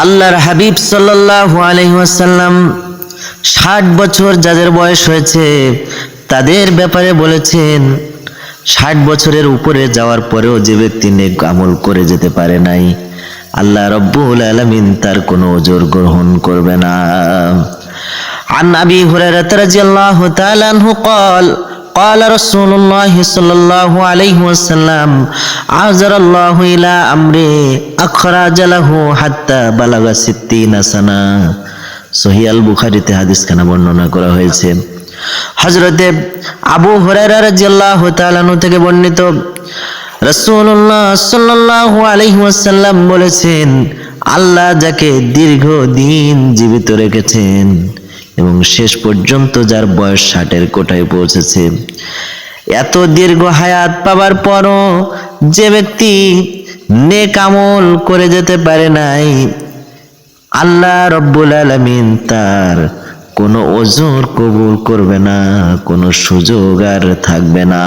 আল্লাহর হাবিব সাল্লাল্লাহু আলাইহি ওয়াসাল্লাম 60 বছর যাদের বয়স হয়েছে তাদের ব্যাপারে বলেছেন, 60 বছরের উপরে যাওয়ার পরেও যে ব্যক্তি নেক আমল করে যেতে পারে নাই, আল্লাহ রাব্বুল আলামিন তার কোনো ওজর গ্রহণ করবে না। عن أبي هريرة رضي الله تعالى عنه قال قال رسول الله صلى الله عليه وسلم عذر الله إلى أمره أخرج له حتى بلغ 60 سنة। সহিহ আল বুখারীতে হাদিসখানা বর্ণনা করা হয়েছে। হযরতে আবু হুরায়রা রাদিয়াল্লাহু তাআলা আনহু থেকে বর্ণিত, রাসূলুল্লাহ সাল্লাল্লাহু আলাইহি ওয়াসাল্লাম বলেছেন, আল্লাহ যাকে দীর্ঘদিন জীবিত রেখেছেন এবং শেষ পর্যন্ত যার বয়স 60-এর কোঠায় পৌঁছেছে, এত দীর্ঘ হায়াত পাবার পরও যে ব্যক্তি নেক আমল করে যেতে পারে নাই, আল্লাহ রব্বুল আলামিন তার কোনো ওজর কবুল করবে না, কোনো সুযোগ আর থাকবে না।